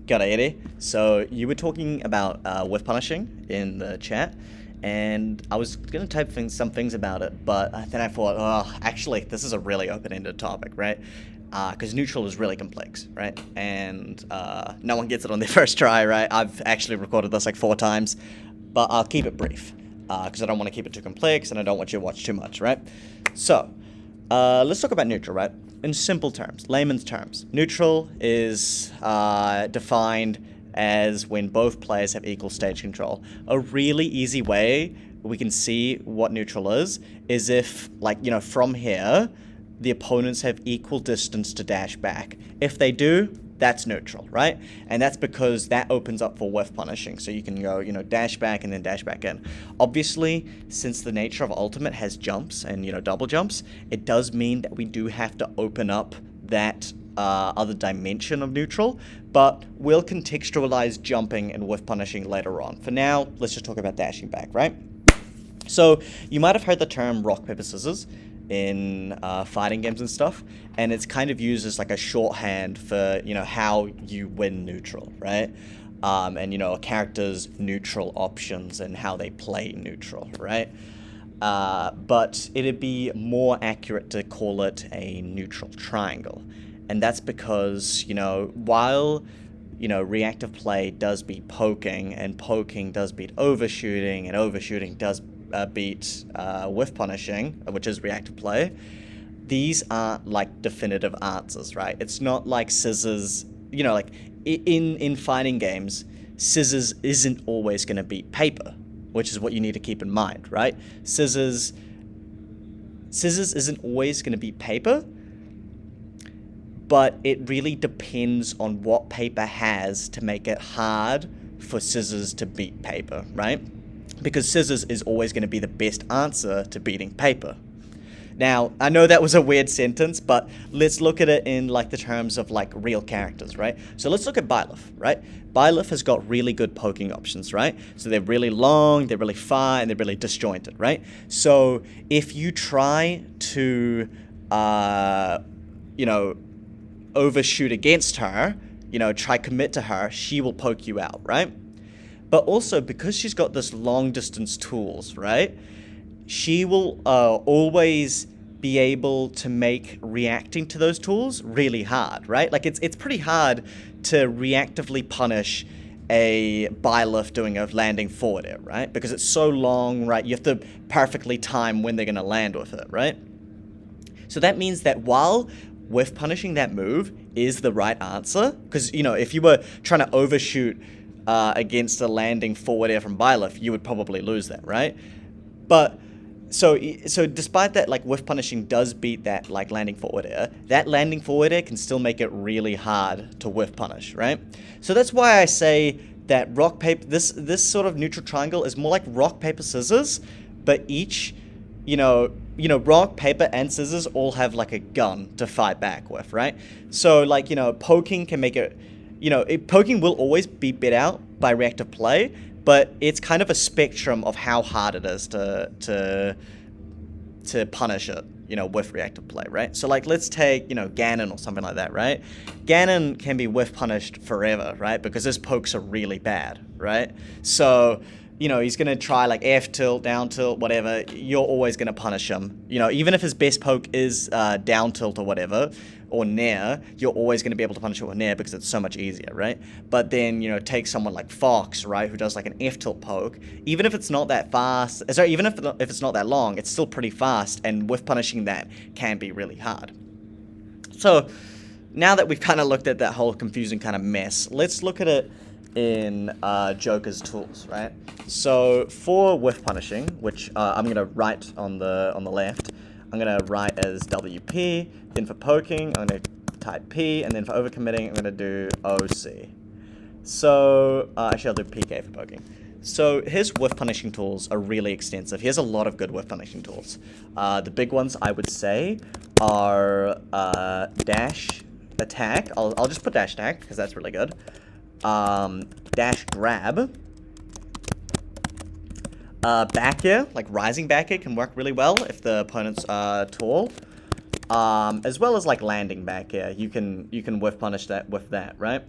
Got it, Eddie. So you were talking about whiff punishing in the chat, and I was gonna type some things about it, but then I thought, oh, actually, this is a really open-ended topic, right? Because neutral is really complex, right? And no one gets it on their first try, right? I've actually recorded this like 4 times, but I'll keep it brief because I don't want to keep it too complex, and I don't want you to watch too much, right? So let's talk about neutral, right? In simple terms, layman's terms, neutral is defined as when both players have equal stage control. A really easy way we can see what neutral is if, like, you know, from here, the opponents have equal distance to dash back. If they do, that's neutral, right? And that's because that opens up for whiff punishing. So you can go, you know, dash back and then dash back in. Obviously, since the nature of Ultimate has jumps and, you know, double jumps, it does mean that we do have to open up that other dimension of neutral, but we'll contextualize jumping and whiff punishing later on. For now, let's just talk about dashing back, right? So you might have heard the term rock, paper, scissors in fighting games and stuff, and it's kind of used as like a shorthand for, you know, how you win neutral, right? And, you know, a character's neutral options and how they play neutral, right? But it'd be more accurate to call it a neutral triangle. And that's because, you know, while, you know, reactive play does beat poking, and poking does beat overshooting, and overshooting does beat whiff punishing, which is reactive play, these aren't like definitive answers, right? It's not like scissors, you know, like in fighting games, scissors isn't always going to beat paper, which is what you need to keep in mind, right? Scissors isn't always going to beat paper, but it really depends on what paper has to make it hard for scissors to beat paper, right? Because scissors is always going to be the best answer to beating paper. Now, I know that was a weird sentence, but let's look at it in like the terms of like real characters, right? So let's look at Byleth, right? Byleth has got really good poking options, right? So they're really long, they're really far, and they're really disjointed, right? So if you try to, you know, overshoot against her, you know, try commit to her, she will poke you out, right? But also, because she's got this long distance tools, right, she will always be able to make reacting to those tools really hard, right? Like it's pretty hard to reactively punish a Byleth doing a landing forward air, right? Because it's so long, right? You have to perfectly time when they're going to land with it, right? So that means that while whiff punishing that move is the right answer, because, you know, if you were trying to overshoot against a landing forward air from Byleth, you would probably lose that, right? But so despite that, like, whiff punishing does beat that, like, landing forward air, that landing forward air can still make it really hard to whiff punish, right? So that's why I say that rock paper, this sort of neutral triangle is more like rock paper scissors, but each, you know, rock, paper, and scissors all have like a gun to fight back with, right? So, like, you know, poking can make it, you know, poking will always be beat out by reactive play, but it's kind of a spectrum of how hard it is to punish it, you know, with reactive play, right? So, like, let's take, you know, Ganon or something like that, right? Ganon can be whiff punished forever, right? Because his pokes are really bad, right? So, you know, he's going to try like F tilt, down tilt, whatever. You're always going to punish him. You know, even if his best poke is down tilt or whatever, or nair, you're always going to be able to punish it with nair because it's so much easier, right? But then, you know, take someone like Fox, right, who does like an F tilt poke. Even if it's not that fast, sorry, even if it's not that long, it's still pretty fast, and with punishing that can be really hard. So now that we've kind of looked at that whole confusing kind of mess, let's look at it in Joker's tools, right? So for whiff punishing, which I'm going to write on the left, I'm going to write as WP, then for poking, I'm going to type P, and then for overcommitting, I'm going to do OC. So, actually I'll do PK for poking. So his whiff punishing tools are really extensive. He has a lot of good whiff punishing tools. The big ones, I would say, are dash attack. I'll just put dash attack, because that's really good. Dash grab, back air, like rising back air can work really well if the opponent's tall, as well as like landing back air. You can whiff punish that with that, right?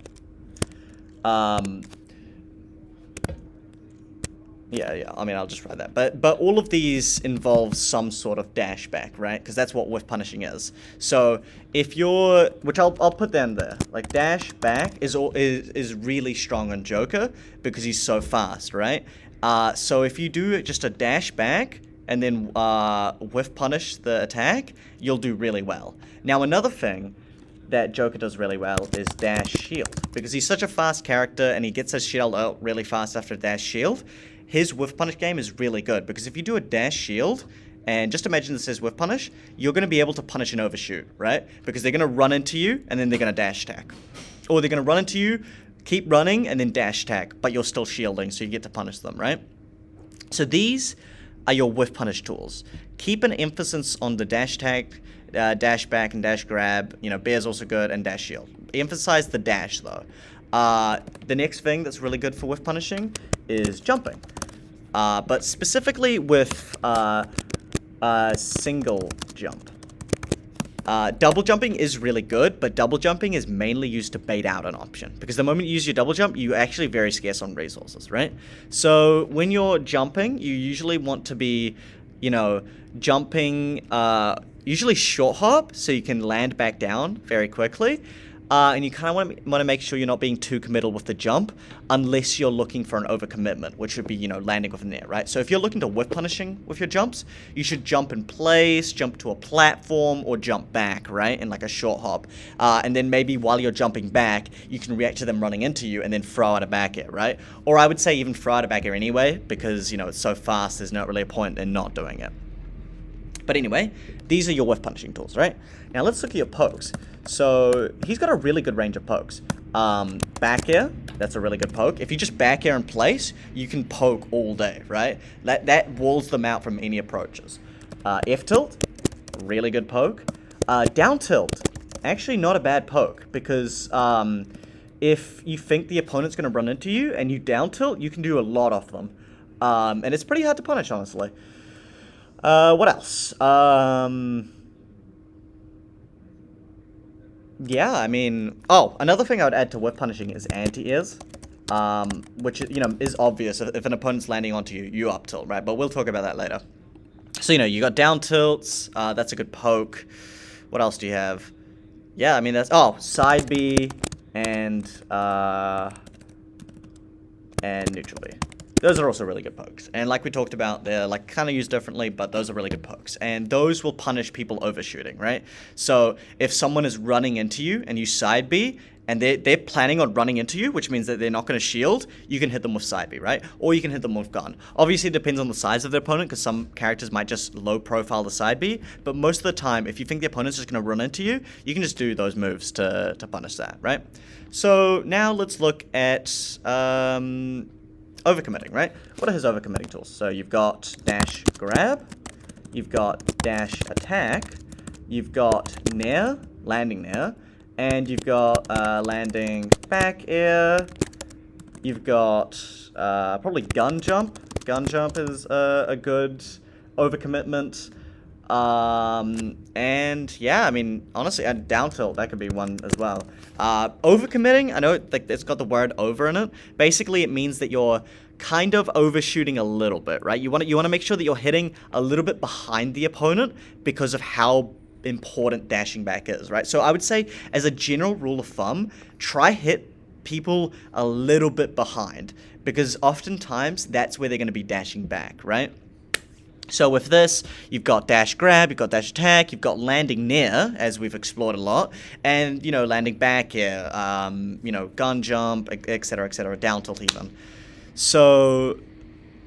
Yeah, I mean, I'll just write that. But all of these involve some sort of dash back, right? Because that's what whiff punishing is. So if you're, which I'll put down there, like dash back is really strong on Joker because he's so fast, right? So if you do just a dash back and then whiff punish the attack, you'll do really well. Now another thing that Joker does really well is dash shield, because he's such a fast character and he gets his shield out really fast after dash shield. His whiff punish game is really good, because if you do a dash shield, and just imagine this says whiff punish, you're going to be able to punish an overshoot, right? Because they're going to run into you, and then they're going to dash attack. Or they're going to run into you, keep running, and then dash attack, but you're still shielding, so you get to punish them, right? So these are your whiff punish tools. Keep an emphasis on the dash attack, dash back, and dash grab. You know, bear's also good, and dash shield. Emphasize the dash, though. The next thing that's really good for whiff punishing is jumping. But specifically with single jump. Double jumping is really good, but double jumping is mainly used to bait out an option. Because the moment you use your double jump, you're actually very scarce on resources, right? So when you're jumping, you usually want to be, you know, jumping, usually short hop, so you can land back down very quickly. And you kind of want to make sure you're not being too committal with the jump, unless you're looking for an overcommitment, which would be, you know, landing with an air, right? So if you're looking to whiff punishing with your jumps, you should jump in place, jump to a platform, or jump back, right? In like a short hop. And then maybe while you're jumping back, you can react to them running into you and then throw out a back air, right? Or I would say even throw out a back air anyway, because, you know, it's so fast, there's not really a point in not doing it. But anyway, these are your whiff punishing tools, right? Now let's look at your pokes. So he's got a really good range of pokes. Back air, that's a really good poke. If you just back air in place, you can poke all day, right? That walls them out from any approaches. F tilt, really good poke. Down tilt, actually not a bad poke, because if you think the opponent's going to run into you and you down tilt, you can do a lot of them. And it's pretty hard to punish, honestly. What else? Yeah, I mean... Oh, another thing I would add to whiff punishing is anti-airs. Which, you know, is obvious. If an opponent's landing onto you, you up tilt, right? But we'll talk about that later. So, you know, you got down tilts. That's a good poke. What else do you have? Yeah, I mean, that's... Oh, side B and neutral B. Those are also really good pokes. And like we talked about, they're like kind of used differently, but those are really good pokes. And those will punish people overshooting, right? So if someone is running into you and you side B, and they're planning on running into you, which means that they're not going to shield, you can hit them with side B, right? Or you can hit them with gun. Obviously, it depends on the size of the opponent, because some characters might just low profile the side B, but most of the time, if you think the opponent's just going to run into you, you can just do those moves to punish that, right? So now let's look at... overcommitting, right? What are his overcommitting tools? So you've got dash grab, you've got dash attack, you've got nair, landing nair, and you've got landing back air, you've got probably gun jump. Gun jump is a good overcommitment. And yeah, I mean, honestly, down tilt, that could be one as well. Overcommitting, I know it's got the word over in it. Basically, it means that you're kind of overshooting a little bit, right? You want to make sure that you're hitting a little bit behind the opponent because of how important dashing back is, right? So I would say, as a general rule of thumb, try hit people a little bit behind, because oftentimes that's where they're going to be dashing back, right? So with this, you've got dash grab, you've got dash attack, you've got landing near, as we've explored a lot, and, you know, landing back here, you know, gun jump, etc., down tilt even. So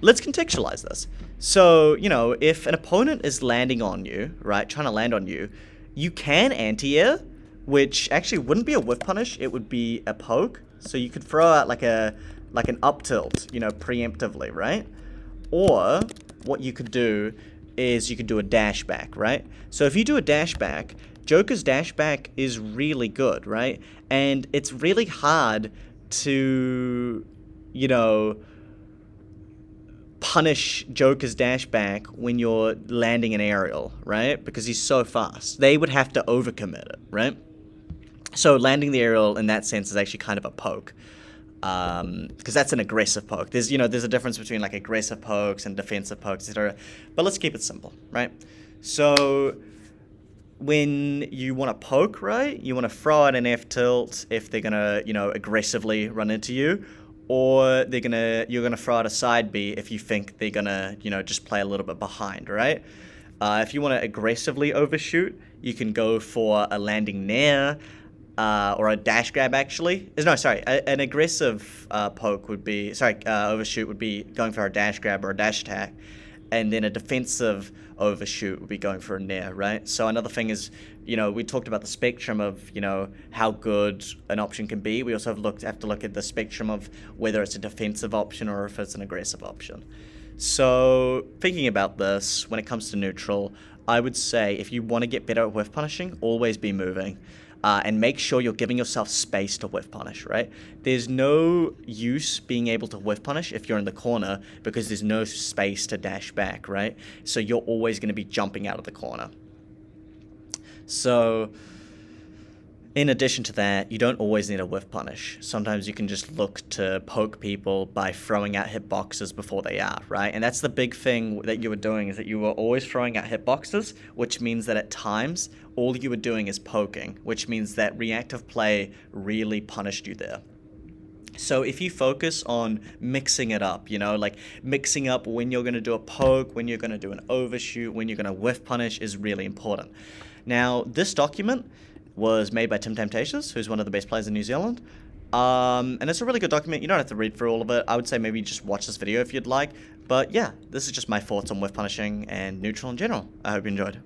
let's contextualize this. So, you know, if an opponent is landing on you, right, trying to land on you, you can anti-air, which actually wouldn't be a whiff punish, it would be a poke. So you could throw out like an up tilt, you know, preemptively, right? Or what you could do is you could do a dash back, right? So if you do a dash back, Joker's dash back is really good, right? And it's really hard to, you know, punish Joker's dash back when you're landing an aerial, right? Because he's so fast. They would have to overcommit it, right? So landing the aerial in that sense is actually kind of a poke. because that's an aggressive poke. There's a difference between like aggressive pokes and defensive pokes, etc. But let's keep it simple, right? So when you want to poke, right, you want to throw out an F tilt if they're gonna aggressively run into you, or you're gonna throw out a side B if you think they're gonna just play a little bit behind, right? If you want to aggressively overshoot, you can go for a landing nair. Or a dash grab, actually. No, sorry. An aggressive overshoot would be going for a dash grab or a dash attack. And then a defensive overshoot would be going for a nair, right? So another thing is, we talked about the spectrum of, how good an option can be. We also have to look at the spectrum of whether it's a defensive option or if it's an aggressive option. So thinking about this, when it comes to neutral, I would say if you want to get better at whiff punishing, always be moving. And make sure you're giving yourself space to whiff punish, right? There's no use being able to whiff punish if you're in the corner because there's no space to dash back, right? So you're always going to be jumping out of the corner. So in addition to that, you don't always need a whiff punish. Sometimes you can just look to poke people by throwing out hitboxes before they are, right? And that's the big thing that you were doing, is that you were always throwing out hitboxes, which means that at times, all you were doing is poking, which means that reactive play really punished you there. So if you focus on mixing it up, like mixing up when you're going to do a poke, when you're going to do an overshoot, when you're going to whiff punish is really important. Now, this document was made by Tim Temptations, who's one of the best players in New Zealand. And it's a really good document. You don't have to read through all of it. I would say maybe just watch this video if you'd like. But yeah, this is just my thoughts on whiff punishing and neutral in general. I hope you enjoyed.